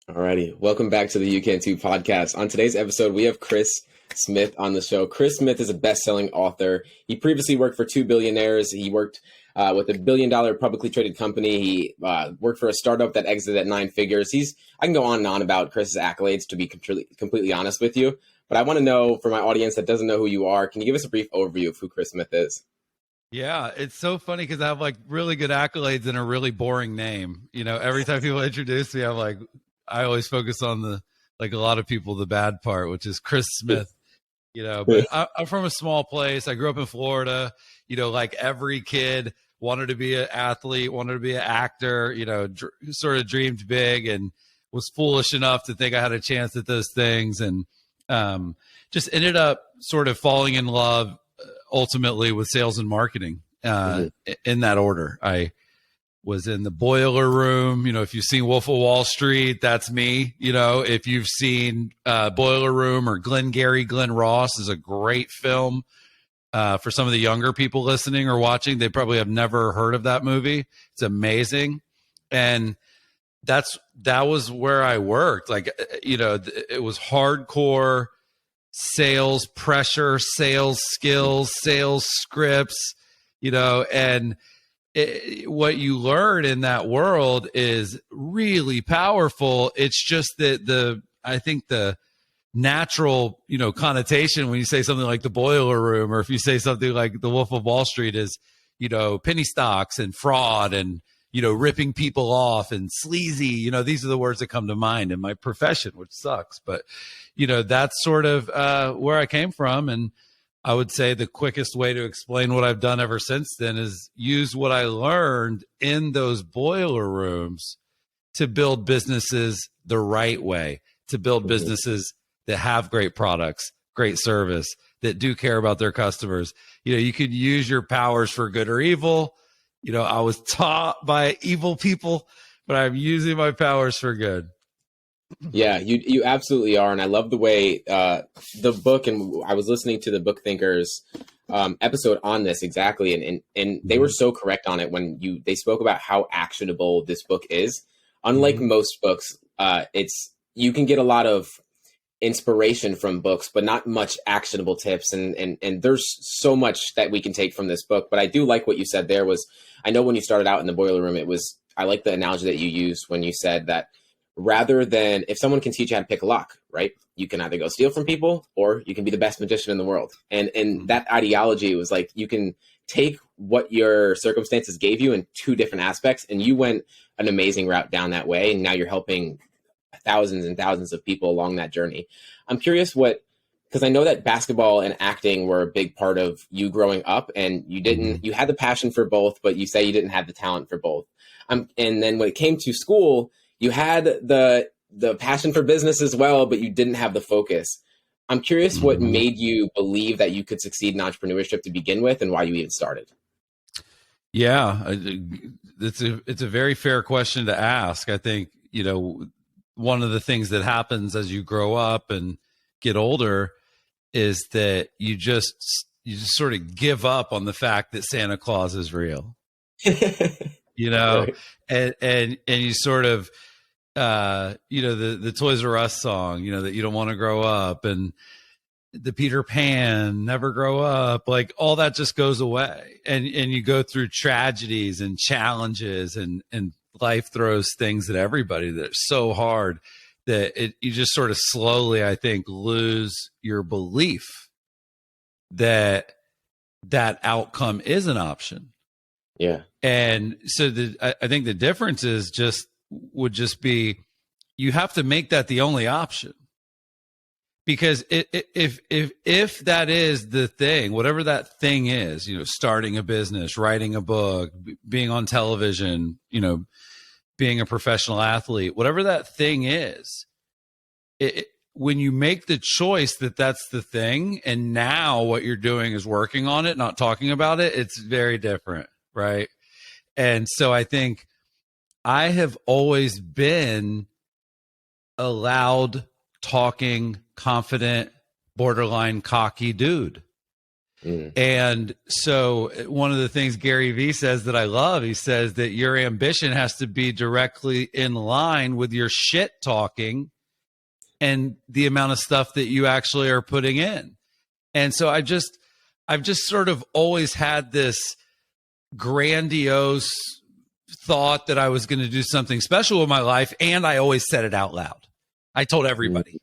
Alrighty, welcome back to the You Can Too podcast. On today's episode, we have Chris Smith on the show. Chris Smith is a best-selling author. He previously worked for two billionaires. He worked with a billion-dollar publicly traded company. He worked for a startup that exited at 9 figures. I can go on and on about Chris's accolades, to be completely honest with you. But I want to know, for my audience that doesn't know who you are, can you give us a brief overview of who Chris Smith is? Yeah, it's so funny because I have like really good accolades and a really boring name. You know, every time people introduce me, I always focus on like a lot of people, the bad part, which is Chris Smith. You know, but I'm from a small place. I grew up in Florida. You know, like every kid wanted to be an athlete, wanted to be an actor. You know, sort of dreamed big and was foolish enough to think I had a chance at those things, and just ended up sort of falling in love ultimately with sales and marketing in that order. I was in the boiler room. You know, if you've seen Wolf of Wall Street, that's me. You know, if you've seen Boiler Room or Glengarry Glen Ross is a great film. For some of the younger people listening or watching, they probably have never heard of that movie. It's amazing. And that was where I worked. Like, you know, it was hardcore sales pressure, sales skills, sales scripts, you know, and what you learn in that world is really powerful. It's just that I think the natural, you know, connotation when you say something like the boiler room, or if you say something like the Wolf of Wall Street, is, you know, penny stocks and fraud and, you know, ripping people off and sleazy. You know, these are the words that come to mind in my profession, which sucks. But, you know, that's sort of where I came from. And I would say the quickest way to explain what I've done ever since then is use what I learned in those boiler rooms to build businesses the right way, to build businesses that have great products, great service, that do care about their customers. You know, you could use your powers for good or evil. You know, I was taught by evil people, but I'm using my powers for good. Yeah, you absolutely are. And I love the way the book, and I was listening to the Book Thinkers episode on this exactly. And they were so correct on it when they spoke about how actionable this book is. Unlike most books, you can get a lot of inspiration from books, but not much actionable tips. And there's so much that we can take from this book. But I do like what you said there was, I know when you started out in the boiler room, I like the analogy that you used when you said that rather than, if someone can teach you how to pick a lock, right? You can either go steal from people or you can be the best magician in the world. And that ideology was like, you can take what your circumstances gave you in two different aspects. And you went an amazing route down that way. And now you're helping thousands and thousands of people along that journey. I'm curious because I know that basketball and acting were a big part of you growing up, and you had the passion for both, but you say you didn't have the talent for both. And then when it came to school, you had the passion for business as well, but you didn't have the focus. I'm curious what made you believe that you could succeed in entrepreneurship to begin with, and why you even started. Yeah, it's a very fair question to ask. I think, you know, one of the things that happens as you grow up and get older is that you just sort of give up on the fact that Santa Claus is real. You know, right. and you sort of, you know, the Toys R Us song, you know, that you don't want to grow up, and the Peter Pan, never grow up, like all that just goes away. And you go through tragedies and challenges, and life throws things at everybody that are so hard that you just sort of slowly, I think, lose your belief that outcome is an option. Yeah. And so I think the difference would just be, you have to make that the only option. Because if that is the thing, whatever that thing is, you know, starting a business, writing a book, being on television, you know, being a professional athlete, whatever that thing is, when you make the choice that that's the thing, and now what you're doing is working on it, not talking about it, it's very different, right? And so I think I have always been a loud, talking, confident, borderline cocky dude. Mm. And so one of the things Gary Vee says that I love, he says that your ambition has to be directly in line with your shit talking and the amount of stuff that you actually are putting in. And so I've just sort of always had this grandiose thought that I was going to do something special with my life. And I always said it out loud. I told everybody.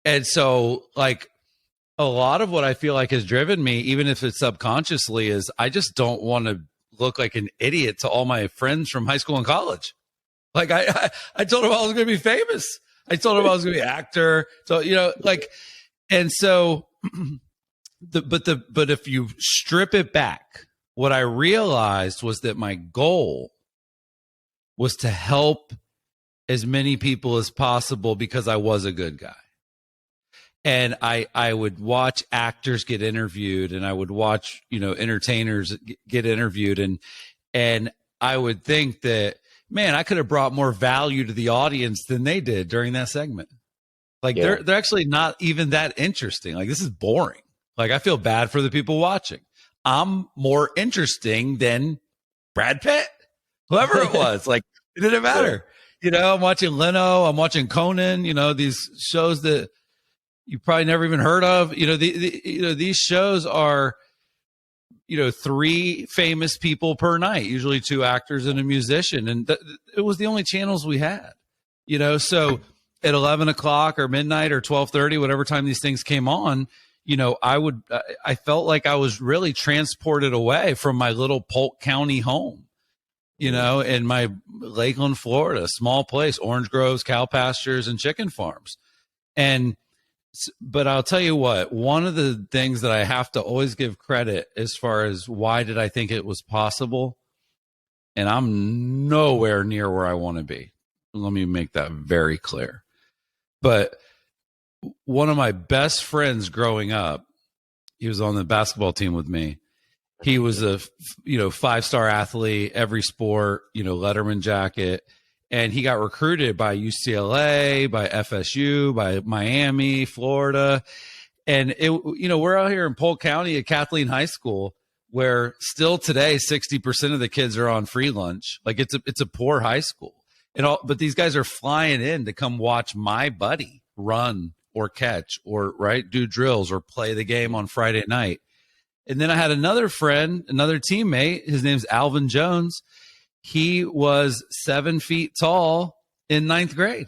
And so like a lot of what I feel like has driven me, even if it's subconsciously, is I just don't want to look like an idiot to all my friends from high school and college. Like I told them I was going to be famous. I told them I was going to be an actor. So, you know, like, and so, but if you strip it back, what I realized was that my goal was to help as many people as possible because I was a good guy. And I would watch actors get interviewed, and I would watch, you know, entertainers get interviewed. And I would think that, man, I could have brought more value to the audience than they did during that segment. Like they're actually not even that interesting. Like, this is boring. Like, I feel bad for the people watching. I'm more interesting than Brad Pitt, whoever it was. Like, it didn't matter. You know, I'm watching Leno, I'm watching Conan, you know, these shows that you probably never even heard of. You know, these shows are, you know, 3 famous people per night, usually 2 actors and a musician. And it was the only channels we had, you know. So at 11 o'clock or midnight or 12:30, whatever time these things came on, you know, I felt like I was really transported away from my little Polk County home, you know, in my Lakeland, Florida, small place, orange groves, cow pastures, and chicken farms. But I'll tell you what, one of the things that I have to always give credit as far as why did I think it was possible, and I'm nowhere near where I want to be. Let me make that very clear. But one of my best friends growing up, he was on the basketball team with me. He was a, you know, 5-star athlete, every sport, you know, Letterman jacket. And he got recruited by UCLA, by FSU, by Miami, Florida. And, you know, we're out here in Polk County at Kathleen High School, where still today, 60% of the kids are on free lunch. Like, it's a poor high school. But these guys are flying in to come watch my buddy run or catch or, right, do drills or play the game on Friday night. And then I had another friend, another teammate. His name's Alvin Jones. He was 7 feet tall in 9th grade.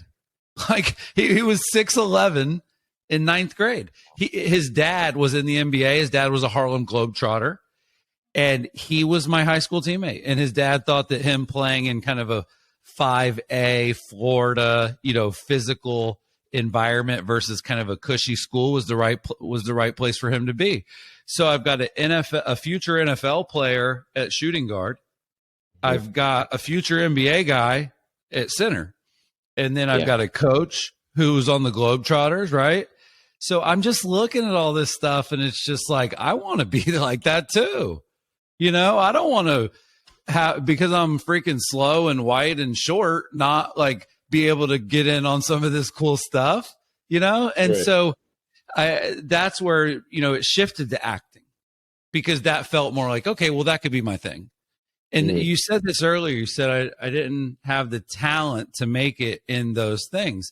Like, he was 6'11" in 9th grade. His dad was in the NBA. His dad was a Harlem Globetrotter, and he was my high school teammate. And his dad thought that him playing in kind of a 5A Florida, you know, physical environment versus kind of a cushy school was the right place for him to be. So I've got a future NFL player at shooting guard. I've got a future NBA guy at center. And then I've got a coach who's on the Globetrotters, right? So I'm just looking at all this stuff, and it's just like, I want to be like that too. You know, I don't want to have, because I'm freaking slow and white and short, not like be able to get in on some of this cool stuff, you know? And so that's where, you know, it shifted to acting, because that felt more like, okay, well, that could be my thing. And you said this earlier. You said I didn't have the talent to make it in those things.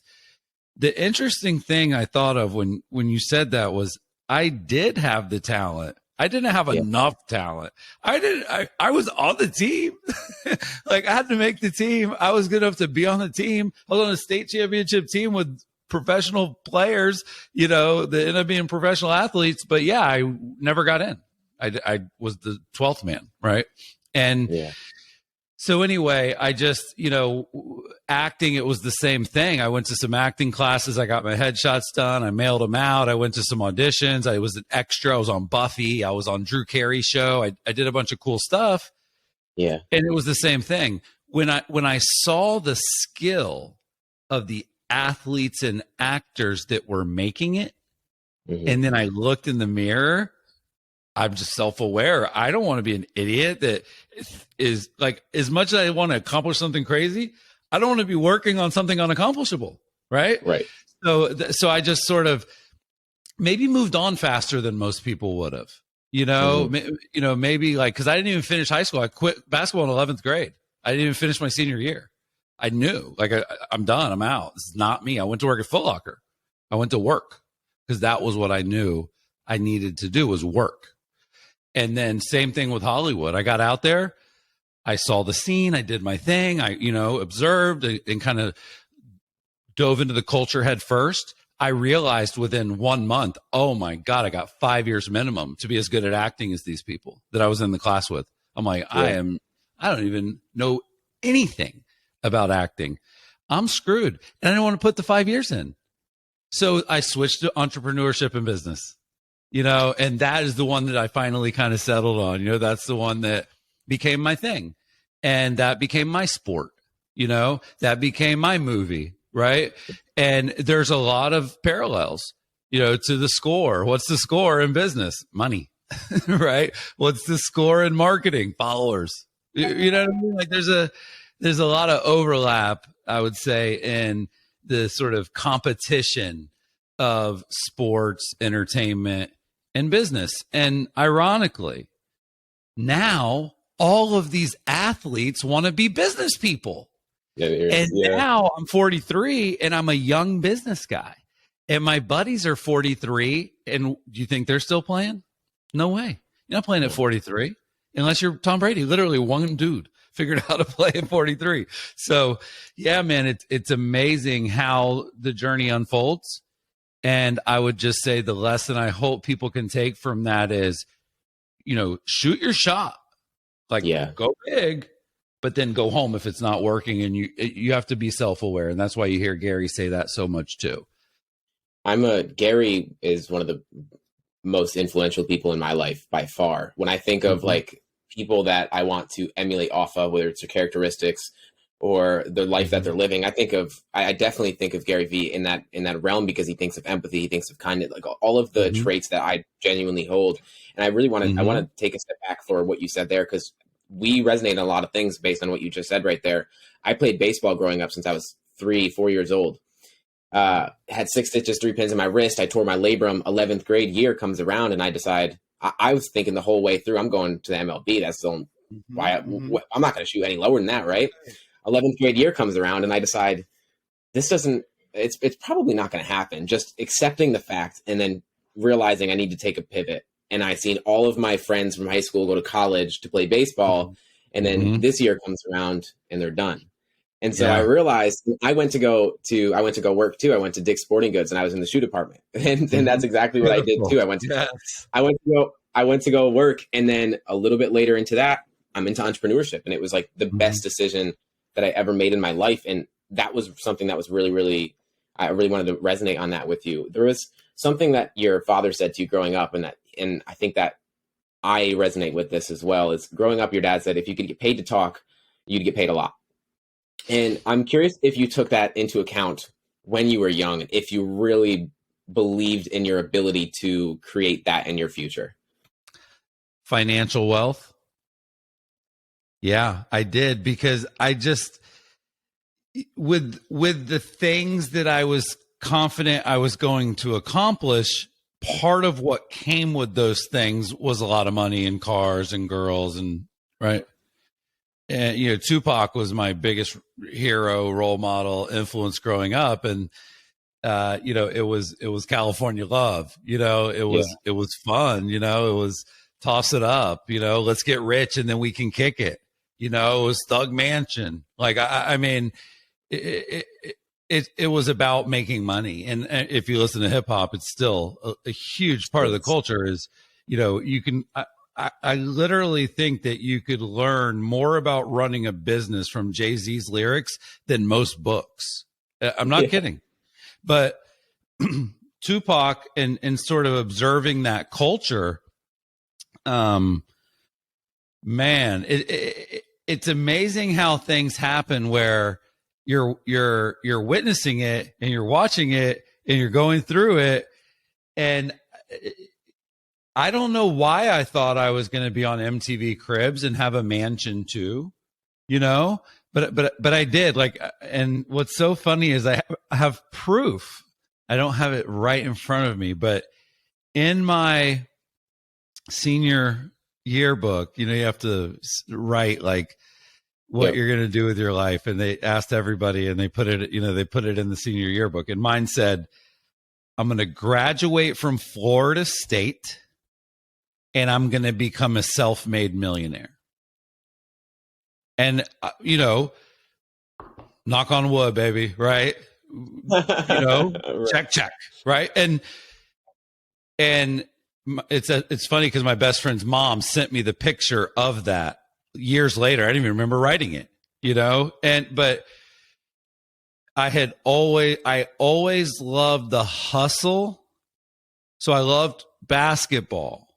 The interesting thing I thought of when you said that was, I did have the talent. I didn't have enough talent. I was on the team. Like, I had to make the team. I was good enough to be on the team. I was on a state championship team with professional players, you know, that ended up being professional athletes. But yeah, I never got in. I was the 12th man, right? And so anyway, I just, you know, acting, it was the same thing. I went to some acting classes. I got my headshots done. I mailed them out. I went to some auditions. I was an extra. I was on Buffy. I was on Drew Carey's show. I did a bunch of cool stuff. Yeah. And it was the same thing. When I saw the skill of the athletes and actors that were making it, and then I looked in the mirror, I'm just self-aware. I don't want to be an idiot that is like, as much as I want to accomplish something crazy, I don't want to be working on something unaccomplishable. Right. Right. So I just sort of maybe moved on faster than most people would have. Maybe like, cause I didn't even finish high school. I quit basketball in 11th grade. I didn't even finish my senior year. I knew like, I'm done. I'm out. This is not me. I went to work at Foot Locker. I went to work because that was what I knew I needed to do was work. And then same thing with Hollywood. I got out there. I saw the scene. I did my thing. I, observed and kind of dove into the culture head first. I realized within 1 month, oh my God, I got 5 years minimum to be as good at acting as these people that I was in the class with. I'm like, I don't even know anything about acting. I'm screwed. And I don't want to put the 5 years in. So I switched to entrepreneurship and business, and that is the one that I finally kind of settled on. That's the one that became my thing. And that became my sport, that became my movie. Right. And there's a lot of parallels, to the score. What's the score in business? Money. Right. What's the score in marketing? Followers. You know what I mean? Like there's a lot of overlap, I would say, in the sort of competition of sports, entertainment, and business. And ironically, now all of these athletes want to be business people. Now I'm 43 and I'm a young business guy. And my buddies are 43. And do you think they're still playing? No way. You're not playing at 43 unless you're Tom Brady. Literally one dude figured out how to play at 43. So yeah, man, it's amazing how the journey unfolds. And I would just say the lesson I hope people can take from that is, shoot your shot. Like, go big, but then go home if it's not working. And you have to be self-aware. And that's why you hear Gary say that so much too. Gary is one of the most influential people in my life by far. When I think of like people that I want to emulate off of, whether it's their characteristics or the life that they're living, I definitely think of Gary Vee in that realm, because he thinks of empathy, he thinks of kindness, like all of the traits that I genuinely hold. And I really want to, I want to take a step back for what you said there, because we resonate on a lot of things based on what you just said right there. I played baseball growing up since I was 3-4 years old. Had 6 stitches, 3 pins in my wrist. I tore my labrum. 11th grade year comes around and I decide, I was thinking the whole way through, I'm going to the MLB. That's the only why I'm not going to shoot any lower than that, right? 11th grade year comes around and I decide it's probably not going to happen. Just accepting the fact and then realizing I need to take a pivot. And I seen all of my friends from high school go to college to play baseball. And then this year comes around and they're done. And so I realized I went to go work too. I went to Dick's Sporting Goods and I was in the shoe department. And that's exactly what I did too. I went to go work. And then a little bit later into that, I'm into entrepreneurship. And it was like the best decision that I ever made in my life. And that was something that was really, really, I really wanted to resonate on that with you. There was something that your father said to you growing up, and I think that I resonate with this as well. Is growing up, your dad said, if you could get paid to talk, you'd get paid a lot. And I'm curious if you took that into account when you were young, if you really believed in your ability to create that in your future. Financial wealth. Yeah, I did, because I just, with the things that I was confident I was going to accomplish, part of what came with those things was a lot of money and cars and girls and right. And, Tupac was my biggest hero, role model, influence growing up. And, it was California love, it was fun, it was toss it up, let's get rich and then we can kick it. It was Thug Mansion. Like, I mean, it was about making money. And if you listen to hip hop, it's still a huge part of the culture is, you can, I literally think that you could learn more about running a business from Jay-Z's lyrics than most books. I'm not kidding. But Tupac and sort of observing that culture, man, it's amazing how things happen where you're witnessing it and you're watching it and you're going through it. And I don't know why I thought I was going to be on MTV Cribs and have a mansion too, but I did. Like, and what's so funny is I have proof. I don't have it right in front of me, but in my senior yearbook, you have to write like what you're going to do with your life. And they asked everybody and they put it, they put it in the senior yearbook. And mine said, I'm going to graduate from Florida State and I'm going to become a self-made millionaire. And, knock on wood, baby. Right. Right. Check. Right. And it's funny because my best friend's mom sent me the picture of that years later. I didn't even remember writing it, but I always loved the hustle. So I loved basketball,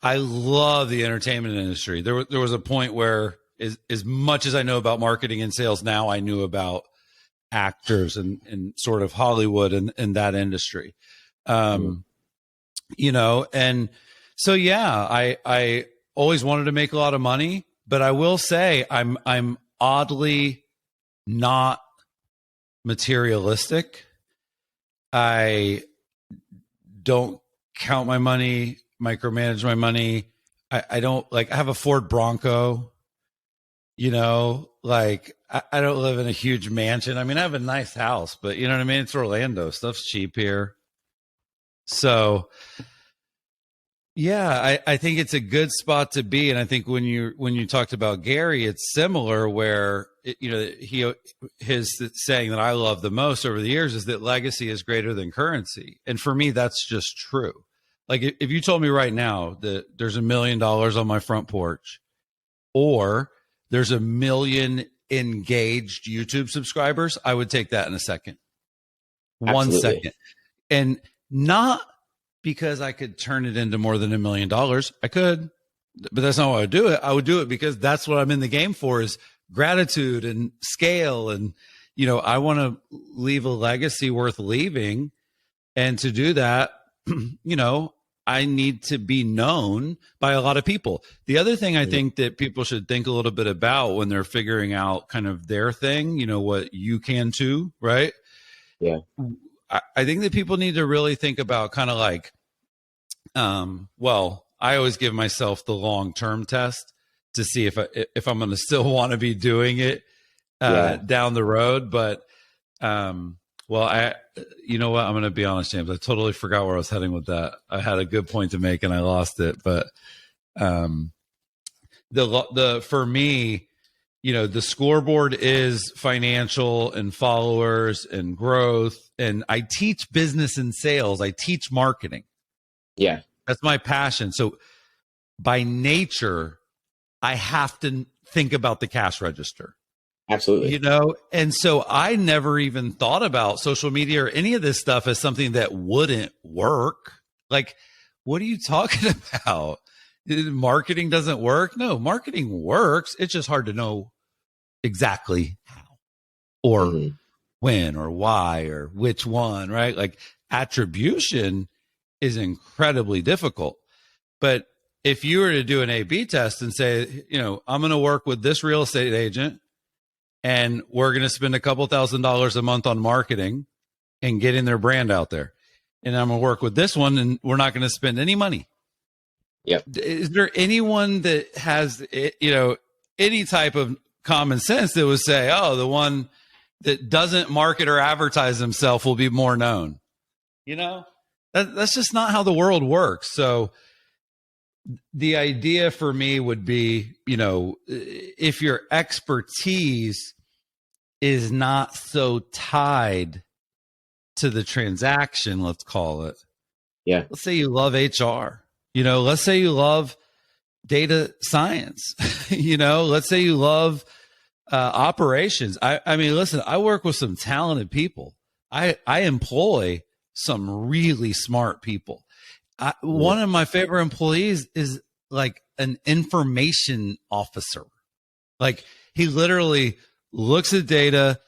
I love the entertainment industry. There was a point where as much as I know about marketing and sales now, I knew about actors and sort of Hollywood and that industry. And so, I always wanted to make a lot of money, but I will say I'm oddly not materialistic. I don't count my money, micromanage my money. I don't I have a Ford Bronco, I don't live in a huge mansion. I mean, I have a nice house, but you know what I mean? It's Orlando. Stuff's cheap here. So yeah, I think it's a good spot to be. And I think when you talked about Gary, it's similar where, his saying that I love the most over the years is that legacy is greater than currency. And for me, that's just true. Like if you told me right now that there's $1 million on my front porch or there's 1 million engaged YouTube subscribers, I would take that in a second. Absolutely. 1 second. And not because I could turn it into more than $1 million. I could, but that's not why I would do it. I would do it because that's what I'm in the game for, is gratitude and scale. And, I want to leave a legacy worth leaving. And to do that, I need to be known by a lot of people. The other thing I think that people should think a little bit about when they're figuring out kind of their thing, what you can too, right? Yeah. I think that people need to really think about kind of like, I always give myself the long-term test to see if I'm going to still want to be doing it down the road. But, you know what? I'm going to be honest, James. I totally forgot where I was heading with that. I had a good point to make and I lost it. But for me, the scoreboard is financial and followers and growth. And I teach business and sales. I teach marketing. Yeah. That's my passion. So by nature, I have to think about the cash register. Absolutely. And so I never even thought about social media or any of this stuff as something that wouldn't work. Like, what are you talking about? Marketing doesn't work? No, marketing works. It's just hard to know exactly how or when or why or which one, right? Like attribution is incredibly difficult. But if you were to do an A/B test and say, I'm going to work with this real estate agent and we're going to spend a couple $1,000s a month on marketing and getting their brand out there. And I'm going to work with this one and we're not going to spend any money. Yep. Is there anyone that has, any type of common sense that would say, oh, the one that doesn't market or advertise himself will be more known? That's just not how the world works. So the idea for me would be, if your expertise is not so tied to the transaction, let's call it. Yeah. Let's say you love HR, let's say you love data science, let's say you love operations. I mean, listen, I work with some talented people. I employ some really smart people. One of my favorite employees is like an information officer. Like he literally looks at data,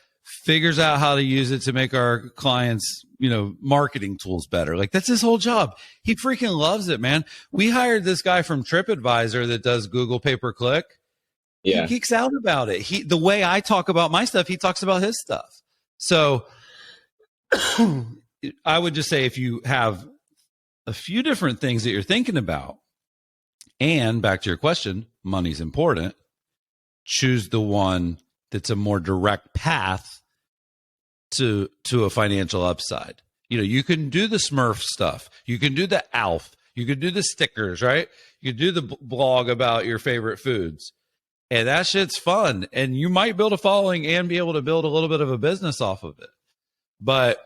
figures out how to use it to make our clients, marketing tools better. Like that's his whole job. He freaking loves it, man. We hired this guy from TripAdvisor that does Google pay-per-click. Yeah. He geeks out about it. The way I talk about my stuff, he talks about his stuff. So I would just say if you have a few different things that you're thinking about. And back to your question, money's important. Choose the one that's a more direct path to a financial upside. You know, you can do the Smurf stuff. You can do the Alf. You can do the stickers, right? You can do the blog about your favorite foods. And that shit's fun. And you might build a following and be able to build a little bit of a business off of it. But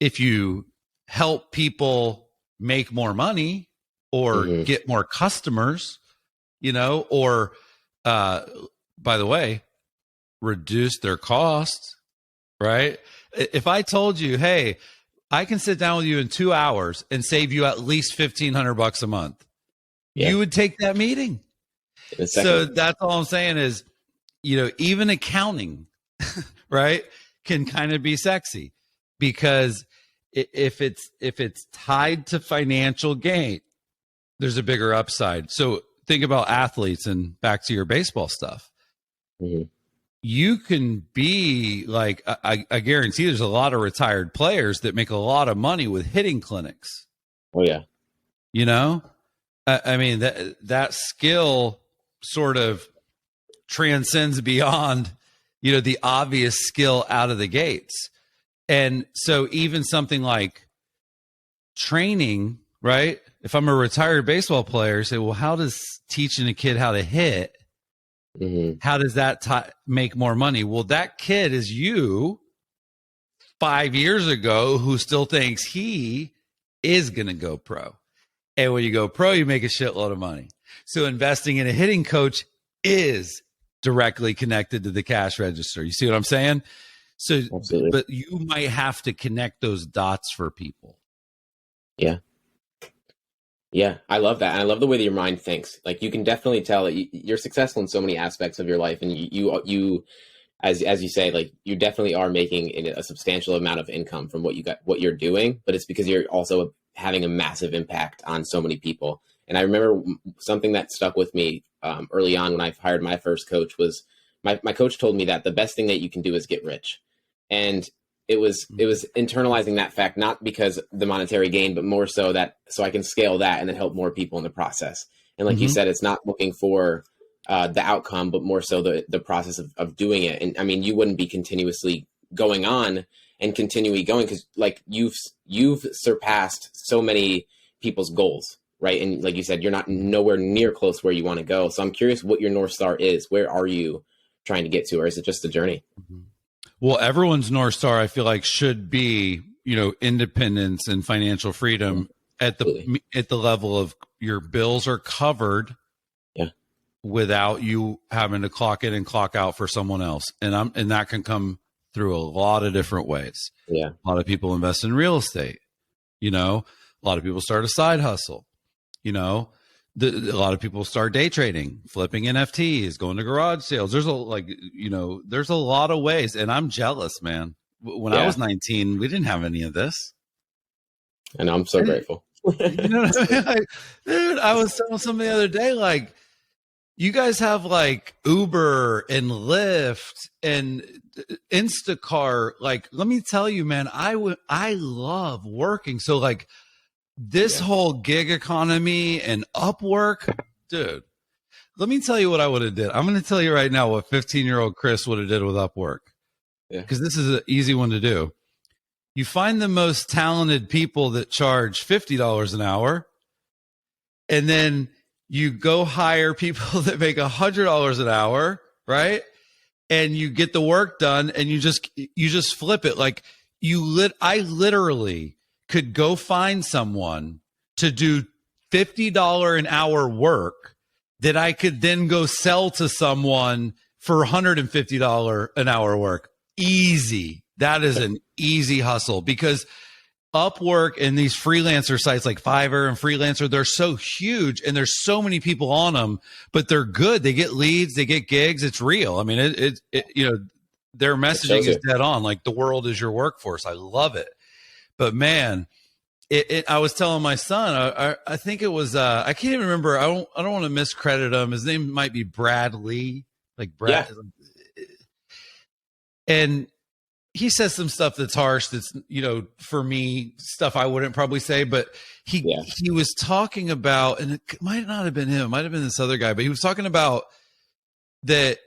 if you help people make more money or get more customers, you know, or by the way, reduce their costs, right? If I told you, hey, I can sit down with you in 2 hours and save you at least $1,500 a month, you would take that meeting. So that's all I'm saying is, you know, even accounting, right, can kind of be sexy, because if it's tied to financial gain, there's a bigger upside. So think about athletes, and back to your baseball stuff. You can be like, I guarantee there's a lot of retired players that make a lot of money with hitting clinics. Oh yeah. You know, I mean, that skill sort of transcends beyond, you know, the obvious skill out of the gates. And so even something like training, right? If I'm a retired baseball player, say, well, how does teaching a kid how to hit, how does that make more money? Well, that kid is you 5 years ago who still thinks he is going to go pro. And when you go pro, you make a shitload of money. So investing in a hitting coach is directly connected to the cash register. You see what I'm saying? So, absolutely. But you might have to connect those dots for people. Yeah. Yeah, I love that. And I love the way that your mind thinks. Like, you can definitely tell that you're successful in so many aspects of your life. And you as you say, like, you definitely are making a substantial amount of income from what you're doing, but it's because you're also having a massive impact on so many people. And I remember something that stuck with me early on when I hired my first coach was my coach told me that the best thing that you can do is get rich. And it was internalizing that fact, not because the monetary gain, but more so I can scale that and then help more people in the process. And like you said, it's not looking for the outcome, but more so the process of doing it. And I mean, you wouldn't be continuously going on and continually going, because like you've surpassed so many people's goals, right? And like you said, you're not nowhere near close where you want to go. So I'm curious what your North Star is. Where are you trying to get to, or is it just a journey? Well, everyone's North Star, I feel like, should be, you know, independence and financial freedom at the level of your bills are covered without you having to clock in and clock out for someone else. And that can come through a lot of different ways. Yeah. A lot of people invest in real estate. You know, a lot of people start a side hustle. You know, a lot of people start day trading, flipping NFTs, going to garage sales. There's a lot of ways. And I'm jealous, man. When I was 19, we didn't have any of this. And I'm so grateful. You know what I mean? Dude, I was telling somebody the other day, like, you guys have like Uber and Lyft and Instacart. Like, let me tell you, man, I love working. So like this whole gig economy and Upwork, dude, let me tell you what I would have did. I'm going to tell you right now what 15-year-old Chris would have did with Upwork. Yeah. Because this is an easy one to do. You find the most talented people that charge $50 an hour, and then you go hire people that make $100 an hour, right? And you get the work done, and you just flip it. Like I literally could go find someone to do $50 an hour work that I could then go sell to someone for $150 an hour work. Easy. That is an easy hustle, because Upwork and these freelancer sites like Fiverr and Freelancer, they're so huge and there's so many people on them, but they're good. They get leads, they get gigs. It's real. I mean, it you know, their messaging is dead on. Like, the world is your workforce. I love it. But man, I was telling my son, I think it was, I can't even remember. I don't want to miscredit him. His name might be Brad Lee, like Brad. Yeah. And he says some stuff that's harsh. That's, for me, stuff I wouldn't probably say, but he was talking about, and it might not have been him, it might have been this other guy, but he was talking about that,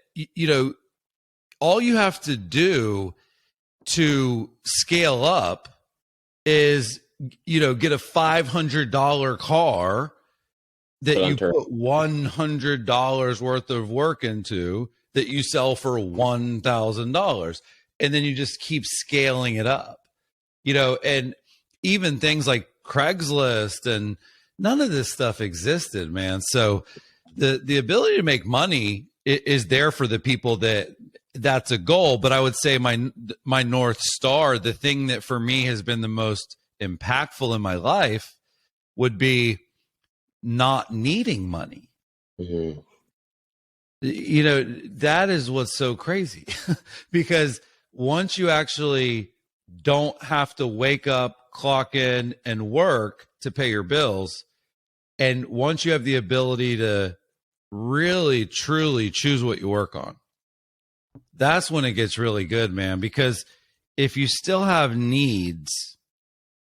all you have to do to scale up is, get a $500 car that you put $100 worth of work into, that you sell for $1,000. And then you just keep scaling it up, and even things like Craigslist, and none of this stuff existed, man. So the ability to make money is there for the people that's a goal. But I would say my North Star, the thing that for me has been the most impactful in my life, would be not needing money. Mm-hmm. That is what's so crazy because once you actually don't have to wake up, clock in, and work to pay your bills, and once you have the ability to really, truly choose what you work on, that's when it gets really good, man. Because if you still have needs,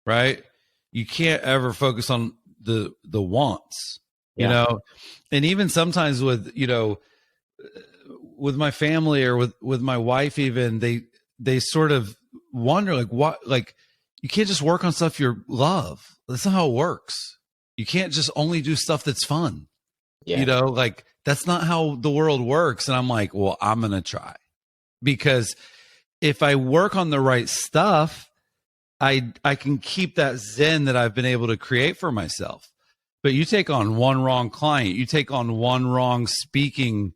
right, you can't ever focus on the wants, and even sometimes with my family or with my wife, even they sort of wonder, like, what, like, you can't just work on stuff you love. That's not how it works. You can't just only do stuff that's fun. Like, that's not how the world works. And I'm like, well, I'm going to try, because if I work on the right stuff, I can keep that zen that I've been able to create for myself. But you take on one wrong client, you take on one wrong speaking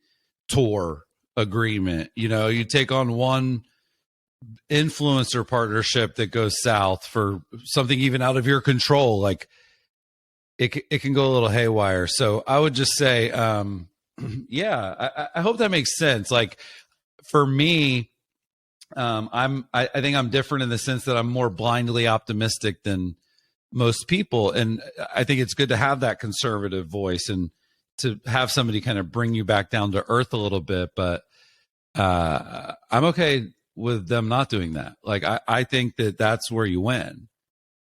tour agreement, you take on one influencer partnership that goes south for something even out of your control, like it can go a little haywire. So I would just say, I hope that makes sense. Like, for me, I think I'm different in the sense that I'm more blindly optimistic than most people, and I think it's good to have that conservative voice and to have somebody kind of bring you back down to earth a little bit. But I'm okay with them not doing that. Like, I think that's where you win.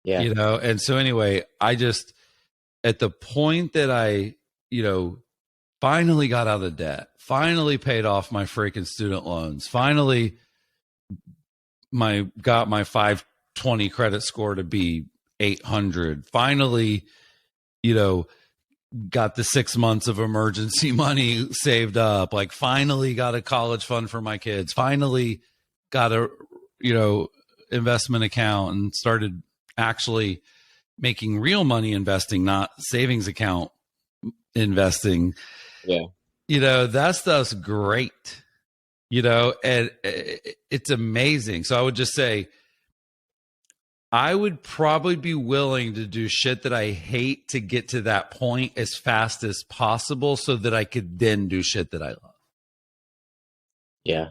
Yeah. And so anyway, I just, at the point that I, finally got out of debt, finally paid off my freaking student loans, finally got my 520 credit score to be 800, finally, got the 6 months of emergency money saved up, like finally got a college fund for my kids, finally got a, investment account, and started actually making real money investing, not savings account investing. Yeah. That stuff's great, and it's amazing. So I would just say, I would probably be willing to do shit that I hate to get to that point as fast as possible, so that I could then do shit that I love. Yeah.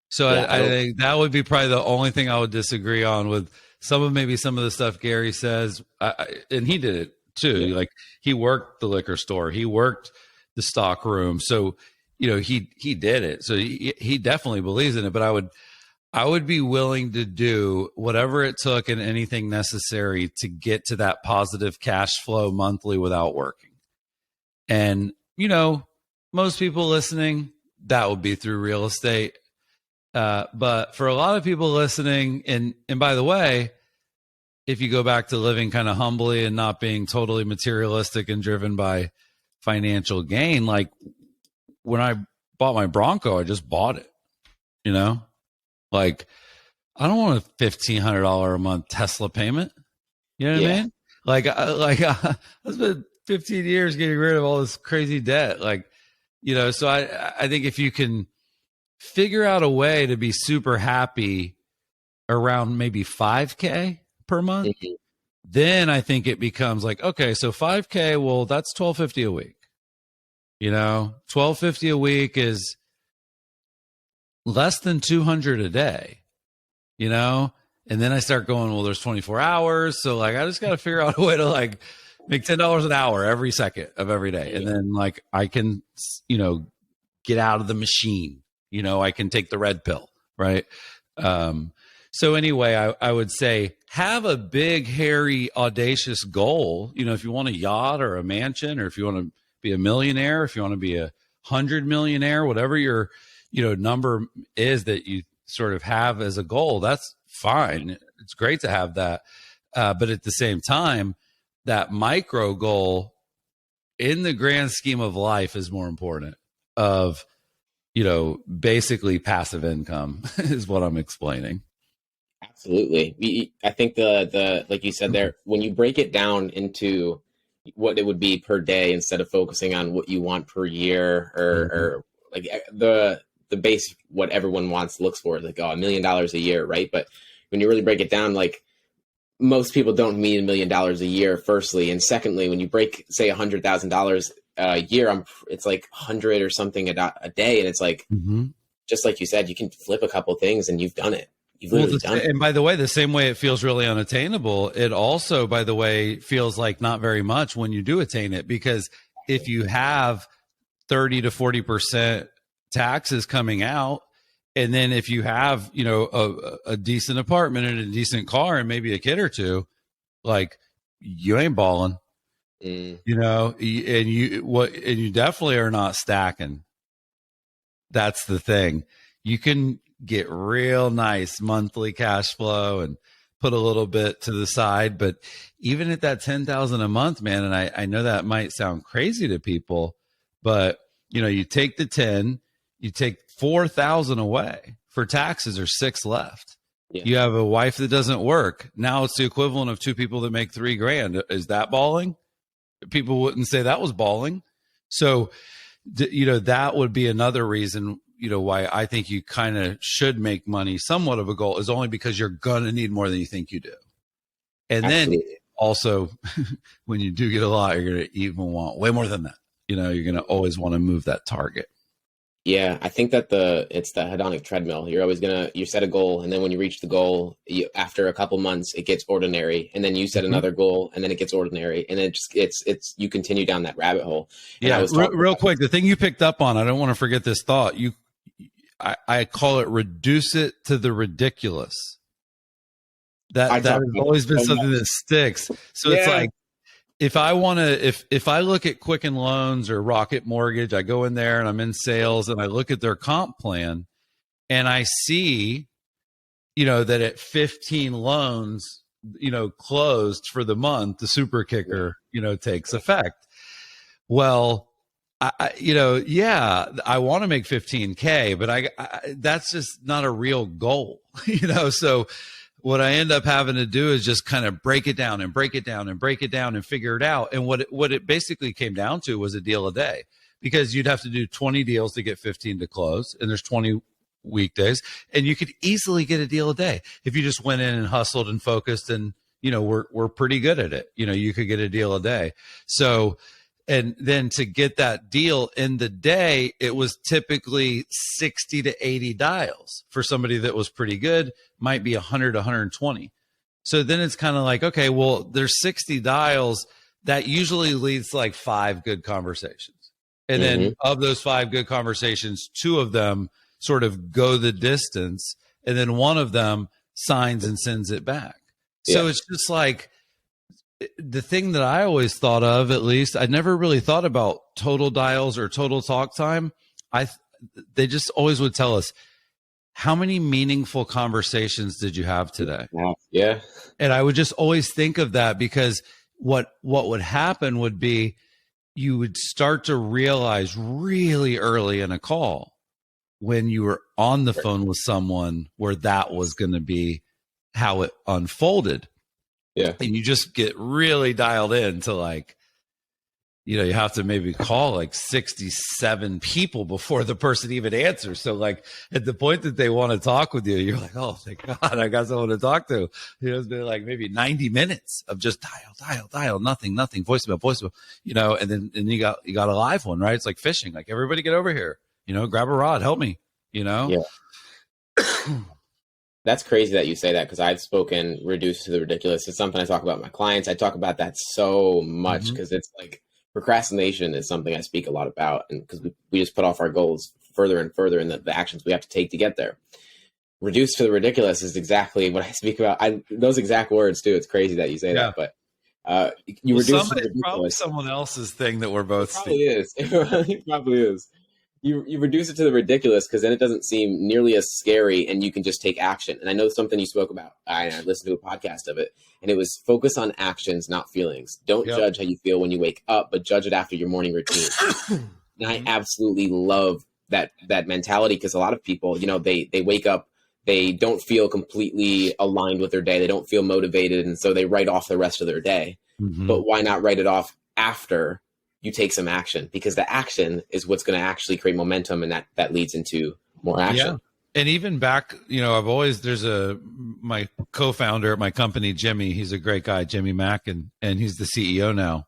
So yeah, I think that would be probably the only thing I would disagree on with some of the stuff Gary says. And he did it too. Yeah. Like, he worked the liquor store, he worked the stock room. So, he did it. So he definitely believes in it, but I would be willing to do whatever it took and anything necessary to get to that positive cash flow monthly without working. And, most people listening, that would be through real estate. But for a lot of people listening, and by the way, if you go back to living kind of humbly and not being totally materialistic and driven by financial gain, like when I bought my Bronco, I just bought it, like, I don't want a $1,500 a month Tesla payment. You know what I mean? I spent 15 years getting rid of all this crazy debt. Like, so I think if you can figure out a way to be super happy around maybe 5K per month, mm-hmm. then I think it becomes like, okay, so 5K, well, that's $1,250 a week. $1,250 a week is less than 200 a day, and then I start going, well, there's 24 hours. So like, I just got to figure out a way to like make $10 an hour every second of every day. And then like, I can, get out of the machine, I can take the red pill. Right. So anyway, I would say have a big, hairy, audacious goal. You know, if you want a yacht or a mansion, or if you want to be a millionaire, if you want to be 100 millionaire, whatever your, number is that you sort of have as a goal, that's fine. It's great to have that. But at the same time, that micro goal in the grand scheme of life is more important of, basically passive income is what I'm explaining. Absolutely. I think the like you said there, when you break it down into what it would be per day instead of focusing on what you want per year or like the base, what everyone wants looks for, like, oh, $1 million a year, right? But when you really break it down, like, most people don't mean $1 million a year, firstly, and secondly, when you break, say, $100,000 a year, it's like 100 or something a day, and it's like, just like you said, you can flip a couple things and you've done it. You've literally done it. And by the way, the same way it feels really unattainable, it also, by the way, feels like not very much when you do attain it, because if you have 30 to 40% taxes coming out, and then if you have, a decent apartment and a decent car and maybe a kid or two, like, you ain't balling, and you definitely are not stacking. That's the thing. You can get real nice monthly cash flow and put a little bit to the side, but even at that 10,000 a month, man, and I know that might sound crazy to people, but you take the 10, you take 4,000 away for taxes, or 6 left. Yeah. You have a wife that doesn't work. Now it's the equivalent of 2 people that make $3,000. Is that balling? People wouldn't say that was balling. So, that would be another reason, why I think you kind of should make money somewhat of a goal, is only because you're going to need more than you think you do. And Absolutely. Then also, when you do get a lot, you're going to even want way more than that. You're going to always want to move that target. Yeah, I think that it's the hedonic treadmill. You're always you set a goal, and then when you reach the goal, after a couple months, it gets ordinary, and then you set another goal, and then it gets ordinary, and it's you continue down that rabbit hole. And yeah, real quick, the thing you picked up on, I don't want to forget this thought. I call it reduce it to the ridiculous. That has always been something that sticks. So It's like, if I want to, if I look at Quicken Loans or Rocket Mortgage, I go in there and I'm in sales and I look at their comp plan and I see, that at 15 loans, closed for the month, the super kicker, takes effect. Well, I want to make 15K, but that's just not a real goal, so what I end up having to do is just kind of break it down and break it down and break it down and figure it out. And what it basically came down to was a deal a day, because you'd have to do 20 deals to get 15 to close. And there's 20 weekdays, and you could easily get a deal a day. If you just went in and hustled and focused, and, we're pretty good at it. You could get a deal a day. So, and then to get that deal in the day, it was typically 60 to 80 dials. For somebody that was pretty good, might be 100, 120. So then it's kind of like, okay, well, there's 60 dials. That usually leads to like 5 good conversations. And then of those 5 good conversations, 2 of them sort of go the distance. And then 1 of them signs and sends it back. So it's just like, the thing that I always thought of, at least, I never really thought about total dials or total talk time. They just always would tell us, how many meaningful conversations did you have today? Yeah. And I would just always think of that, because what would happen would be, you would start to realize really early in a call, when you were on the phone with someone, where that was going to be how it unfolded. Yeah. And you just get really dialed in to, like, you have to maybe call like 67 people before the person even answers. So, like, at the point that they want to talk with you, you're like, oh, thank God, I got someone to talk to. It's been like maybe 90 minutes of just dial, nothing, voicemail, and then you got a live one, right? It's like fishing. Like, everybody get over here, grab a rod, help me, Yeah. That's crazy that you say that, because I've spoken reduced to the ridiculous. It's something I talk about with my clients. I talk about that so much, because it's like, procrastination is something I speak a lot about, and because we just put off our goals further and further, and the actions we have to take to get there. reduce to the ridiculous is exactly what I speak about. Those exact words too. It's crazy that you say that, but you reduce to the It's probably ridiculous. someone else's thing that we're both It probably is. It probably is. You reduce it to the ridiculous because then it doesn't seem nearly as scary, and you can just take action. And I know something you spoke about. I listened to a podcast of it, and it was focus on actions, not feelings. Don't judge how you feel when you wake up, but judge it after your morning routine. And I absolutely love that mentality, because a lot of people, you know, they wake up, they don't feel completely aligned with their day, they don't feel motivated, and so they write off the rest of their day. But why not write it off after you take some action? Because the action is what's going to actually create momentum, and that leads into more action. Yeah. And even back, you know, my co-founder at my company, Jimmy, he's a great guy, Jimmy Mack, and he's the CEO now.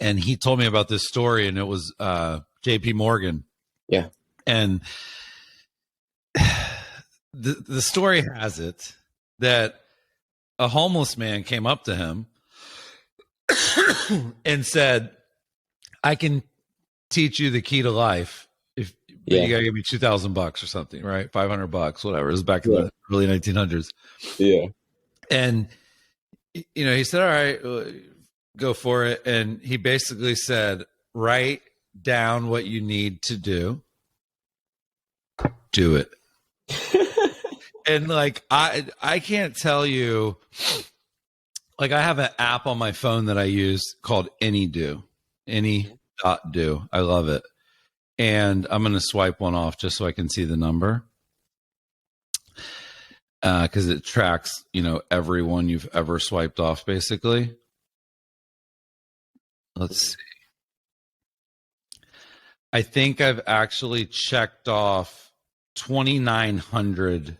And he told me about this story, and it was JP Morgan. Yeah. And the story has it that a homeless man came up to him and said, I can teach you the key to life but you gotta give me $2,000 or something, right? $500, whatever. It was back in the early 1900s. Yeah. And, you know, he said, all right, go for it. And he basically said, write down what you need to do it. And like, I can't tell you, like, I have an app on my phone that I use called Any.do. I love it. And I'm going to swipe one off just so I can see the number. Because it tracks, you know, everyone you've ever swiped off, basically. Let's see. I think I've actually checked off 2,900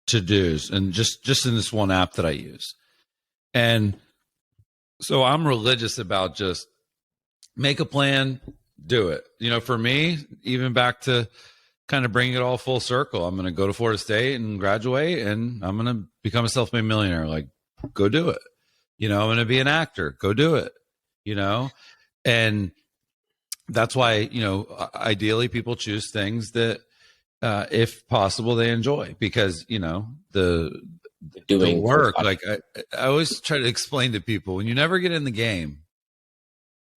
to-dos, and just in this one app that I use. And so I'm religious about just make a plan, do it. You know, for me, even back to kind of bring it all full circle, I'm going to go to Florida State and graduate, and I'm going to become a self-made millionaire. Like, go do it. You know, I'm going to be an actor. Go do it. You know, and that's why, you know, ideally people choose things that, if possible, they enjoy, because, you know, the work, like I always try to explain to people, when you never get in the game,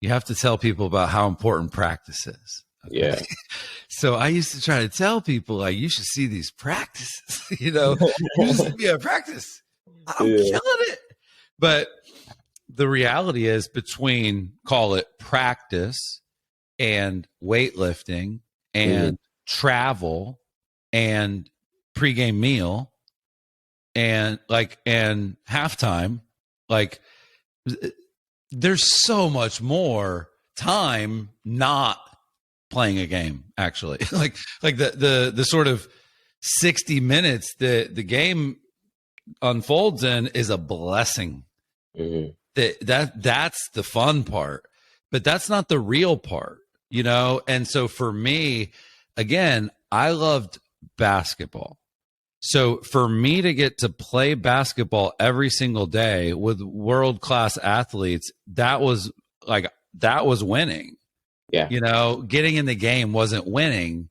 you have to tell people about how important practice is. Okay? Yeah. So I used to try to tell people, like, you should see these practices, you know, practice. I'm killing it. But the reality is, between, call it practice and weightlifting and travel and pregame meal and halftime, like, there's so much more time not playing a game, actually. like the sort of 60 minutes that the game unfolds in is a blessing. That's the fun part, but that's not the real part, you know? And so for me, again, I loved basketball. So for me to get to play basketball every single day with world-class athletes, that was winning. Yeah. You know, getting in the game wasn't winning.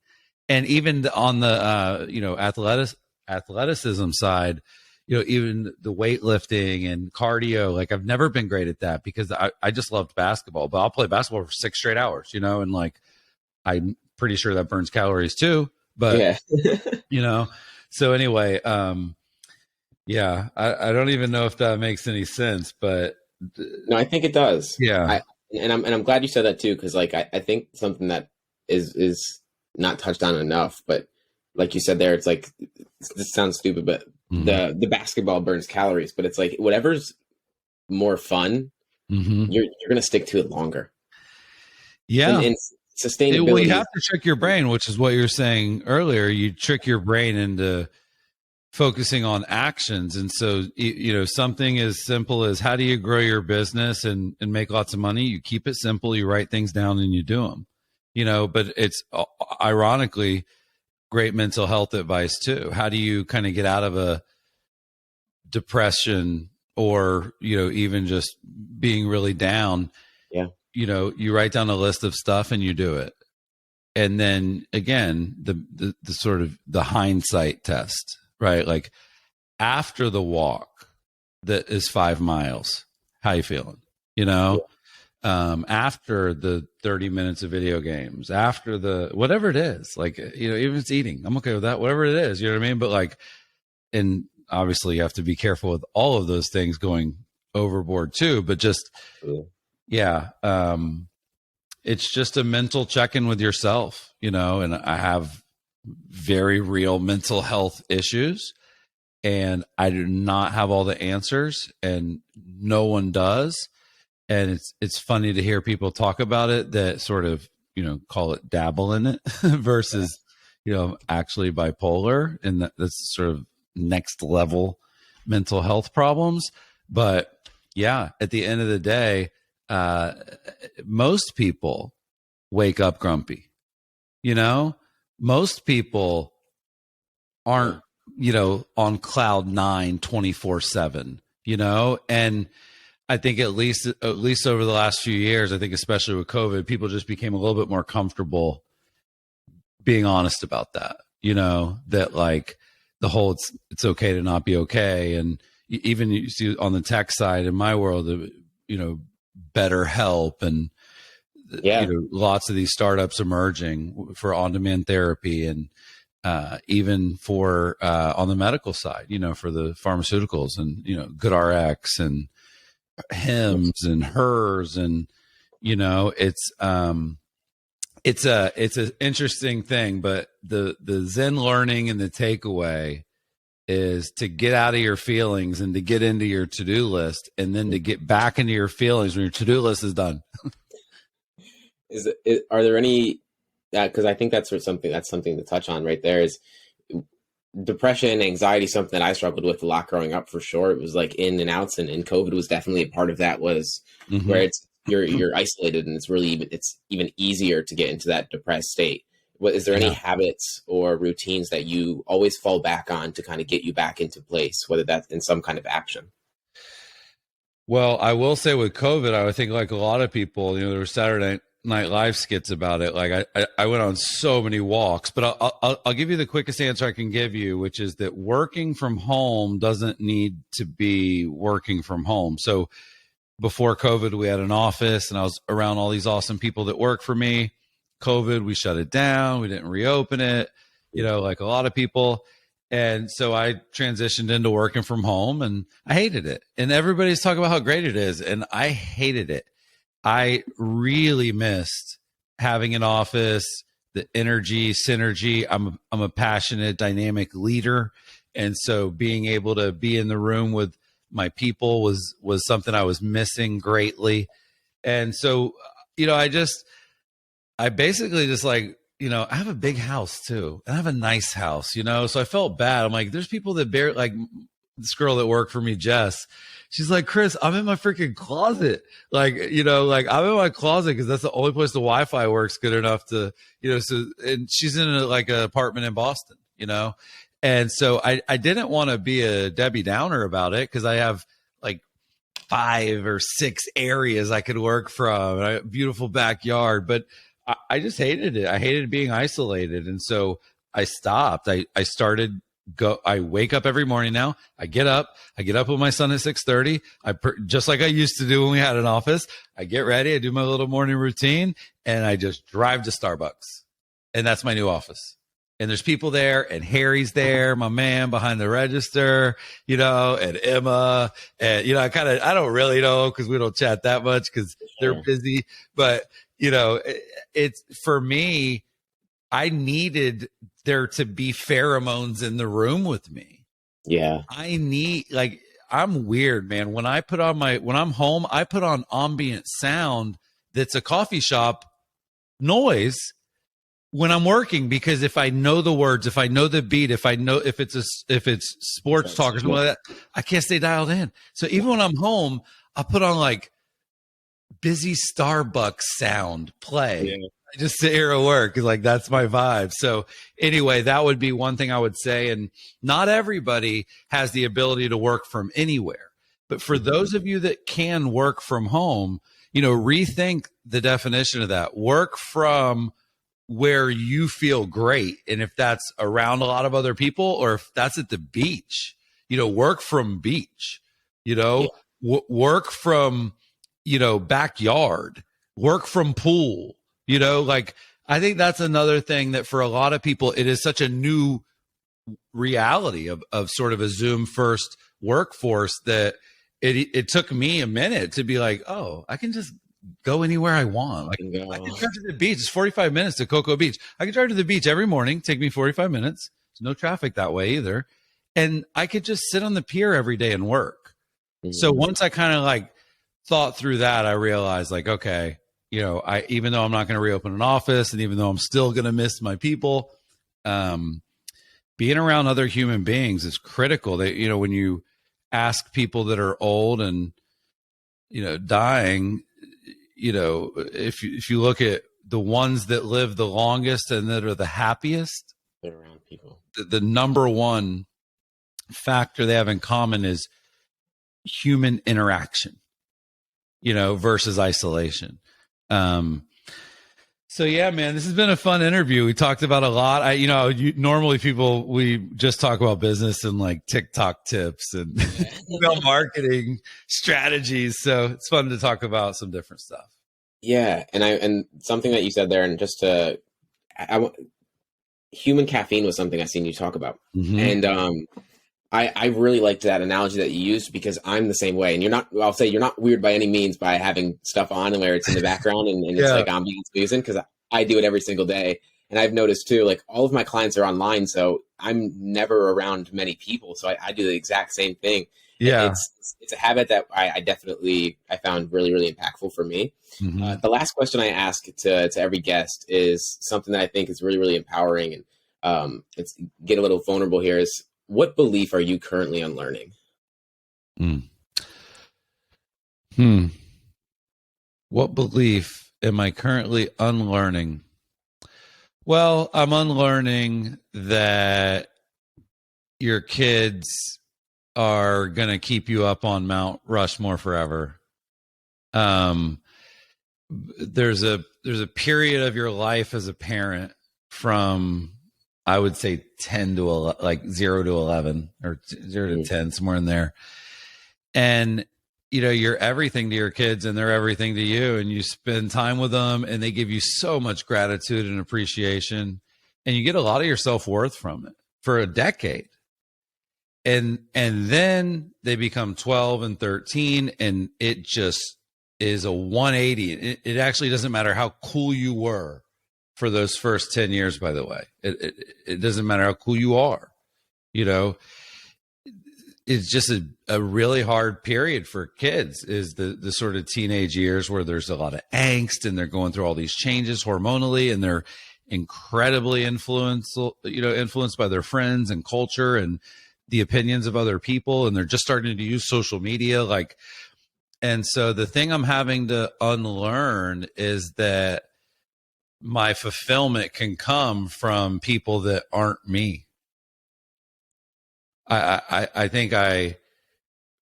And even on the, you know, athleticism side, you know, even the weightlifting and cardio, like, I've never been great at that because I just loved basketball, but I'll play basketball for 6 straight hours, you know, and like, I'm pretty sure that burns calories too, but you know, so anyway, yeah, I don't even know if that makes any sense, but no, I think it does. Yeah. I'm glad you said that too. Cause like, I think something that is not touched on enough, but like you said there, it's like, this sounds stupid, but the basketball burns calories, but it's like, whatever's more fun, you're going to stick to it longer. Yeah. And sustainability. Well, you have to trick your brain, which is what you were saying earlier. You trick your brain into focusing on actions. And so, you know, something as simple as, how do you grow your business and make lots of money? You keep it simple. You write things down and you do them, you know, but it's ironically great mental health advice too. How do you kind of get out of a depression or, you know, even just being really down? Yeah. You know, you write down a list of stuff and you do it. And then again, the sort of the hindsight test, right? Like after the walk that is 5 miles, how you feeling? You know, after the 30 minutes of video games, after the whatever it is, like, you know, even if it's eating, I'm okay with that, whatever it is, you know what I mean? But like, and obviously you have to be careful with all of those things going overboard too, but just, yeah. It's just a mental check-in with yourself, you know, and I have very real mental health issues and I do not have all the answers and no one does. And it's funny to hear people talk about it that sort of, you know, call it dabble in it versus, you know, actually bipolar. And that's sort of next level mental health problems. But yeah, at the end of the day, most people wake up grumpy, you know, most people aren't, you know, on cloud 9 24/7, you know, and I think at least over the last few years, I think especially with COVID, people just became a little bit more comfortable being honest about that, you know, that like the whole it's okay to not be okay. And even you see on the tech side in my world, you know, better help and you know, lots of these startups emerging for on-demand therapy and even for on the medical side, you know, for the pharmaceuticals and, you know, GoodRx and Hims and Hers and, you know, it's an interesting thing, but the Zen learning and the takeaway is to get out of your feelings and to get into your to-do list and then to get back into your feelings when your to-do list is done. Are there any, because I think that's something to touch on right there is depression and anxiety, something that I struggled with a lot growing up for sure. It was like in and outs, and COVID was definitely a part of that, was where it's you're isolated and it's even easier to get into that depressed state. Is there any habits or routines that you always fall back on to kind of get you back into place, whether that's in some kind of action? Well, I will say with COVID, I would think like a lot of people, you know, there were Saturday Night Live skits about it. Like I went on so many walks, but I'll give you the quickest answer I can give you, which is that working from home doesn't need to be working from home. So before COVID, we had an office and I was around all these awesome people that work for me. COVID, we shut it down. We didn't reopen it, you know, like a lot of people. And so I transitioned into working from home and I hated it. And everybody's talking about how great it is. And I hated it. I really missed having an office, the energy, synergy. I'm a passionate, dynamic leader. And so being able to be in the room with my people was something I was missing greatly. And so, you know, I basically just like, you know, I have a big house too, and I have a nice house, you know, so I felt bad. I'm like, there's people that like this girl that worked for me, Jess. She's like, Chris, I'm in my freaking closet. Like, you know, like I'm in my closet because that's the only place the Wi-Fi works good enough to, you know, so, and she's in like an apartment in Boston, you know? And so I didn't want to be a Debbie Downer about it because I have like 5 or 6 areas I could work from, and a beautiful backyard, but I just hated it. I hated being isolated. And so I stopped. I started I wake up every morning now. I get up with my son at 6:30. Just like I used to do when we had an office. I get ready. I do my little morning routine and I just drive to Starbucks. And that's my new office. And there's people there and Harry's there, my man behind the register, you know, and Emma. And, you know, I don't really know because we don't chat that much because they're busy. But, you know, it's for me, I needed there to be pheromones in the room with me. Yeah. I'm weird, man. When I'm home, I put on ambient sound that's a coffee shop noise when I'm working, because if I know the words, if I know the beat, if it's sports talk or something like that, I can't stay dialed in. So even when I'm home, I put on like busy Starbucks sound play. Yeah. I just sit here at work. Like, that's my vibe. So anyway, that would be one thing I would say. And not everybody has the ability to work from anywhere. But for those of you that can work from home, you know, rethink the definition of that. Work from where you feel great. And if that's around a lot of other people, or if that's at the beach, work from beach, work from, backyard, work from pool, like, I think that's another thing that for a lot of people, it is such a new reality of sort of a Zoom first workforce that it took me a minute to be like, oh, I can just go anywhere I want. Like, I can drive to the beach. It's 45 minutes to Cocoa Beach. I can drive to the beach every morning, take me 45 minutes. There's no traffic that way either. And I could just sit on the pier every day and work. Mm-hmm. So once I kind of like thought through that, I realized like, okay, even though I'm not going to reopen an office, and even though I'm still going to miss my people, being around other human beings is critical. They, when you ask people that are old and, dying, if you look at the ones that live the longest and that are the happiest, they're around people. The number one factor they have in common is human interaction, versus isolation. So yeah, man, this has been a fun interview. We talked about a lot. Normally we just talk about business and like TikTok tips and marketing strategies. So it's fun to talk about some different stuff. Yeah. And something that you said there, and just human caffeine was something I seen you talk about. Mm-hmm. And, I really liked that analogy that you used, because I'm the same way. And I'll say you're not weird by any means by having stuff on and where it's in the background and it's like ambiance music, because I do it every single day. And I've noticed too, like all of my clients are online, so I'm never around many people. So I do the exact same thing. Yeah. It's a habit that I definitely found really, really impactful for me. Mm-hmm. The last question I ask to every guest is something that I think is really, really empowering. And it's get a little vulnerable here is, what belief are you currently unlearning? What belief am I currently unlearning? Well, I'm unlearning that your kids are going to keep you up on Mount Rushmore forever. There's a period of your life as a parent from, I would say 10 to 11, like 0 to 11 or 0 to 10, somewhere in there. And, you're everything to your kids and they're everything to you, and you spend time with them and they give you so much gratitude and appreciation, and you get a lot of your self-worth from it for a decade. And then they become 12 and 13, and it just is a 180. It actually doesn't matter how cool you were for those first 10 years, by the way. It doesn't matter how cool you are. It's just a really hard period for kids, is the sort of teenage years where there's a lot of angst and they're going through all these changes hormonally, and they're incredibly influenced by their friends and culture and the opinions of other people. And they're just starting to use social media. And so the thing I'm having to unlearn is that my fulfillment can come from people that aren't me. I think I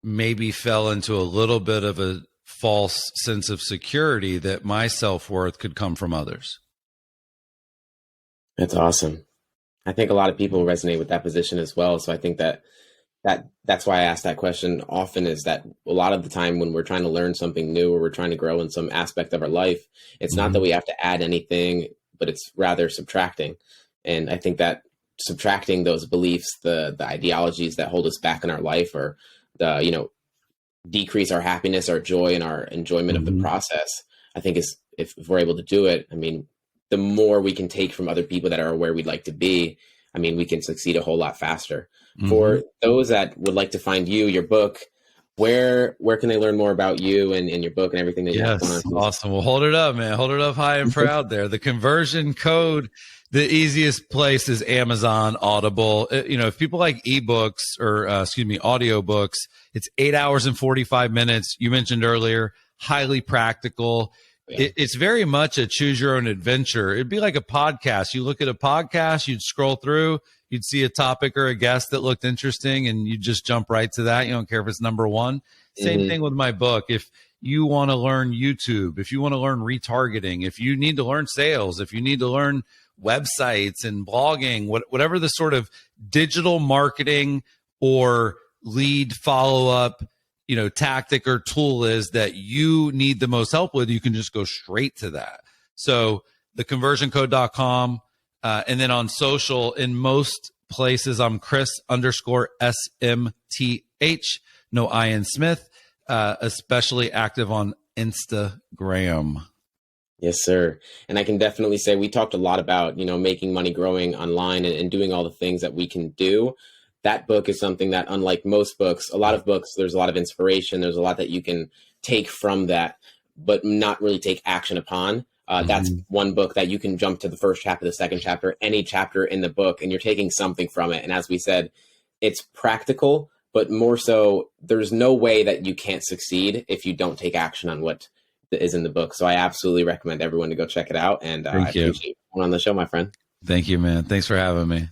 maybe fell into a little bit of a false sense of security that my self-worth could come from others. That's awesome. I think a lot of people resonate with that position as well. So I think that's why I ask that question often, is that a lot of the time when we're trying to learn something new or we're trying to grow in some aspect of our life, it's not that we have to add anything, but it's rather subtracting. And I think that subtracting those beliefs, the ideologies that hold us back in our life, or decrease our happiness, our joy, and our enjoyment of the process, I think is, if we're able to do it, I mean, the more we can take from other people that are where we'd like to be, I mean, we can succeed a whole lot faster. For those that would like to find you, your book, where can they learn more about you and your book and everything that you have going on? Awesome. Well, hold it up, man. Hold it up high and proud there. The conversion code, the easiest place is Amazon, Audible. If people like ebooks or audiobooks, it's 8 hours and 45 minutes. You mentioned earlier, highly practical. Yeah. It's very much a choose your own adventure. It'd be like a podcast. You look at a podcast, you'd scroll through, you'd see a topic or a guest that looked interesting, and you just jump right to that. You don't care if it's number one. Same thing with my book. If you want to learn YouTube, if you want to learn retargeting, if you need to learn sales, if you need to learn websites and blogging, whatever the sort of digital marketing or lead follow-up, tactic or tool is that you need the most help with, you can just go straight to that. So the conversioncode.com, and then on social, in most places, I'm Chris_SMTH, no I in Smith, especially active on Instagram. Yes, sir. And I can definitely say we talked a lot about, making money growing online and doing all the things that we can do. That book is something that, unlike most books, a lot of books, there's a lot of inspiration. There's a lot that you can take from that, but not really take action upon. That's one book that you can jump to the first chapter, the second chapter, any chapter in the book, and you're taking something from it. And as we said, it's practical, but more so, there's no way that you can't succeed if you don't take action on what is in the book. So I absolutely recommend everyone to go check it out. And I appreciate you coming on the show, my friend. Thank you, man. Thanks for having me.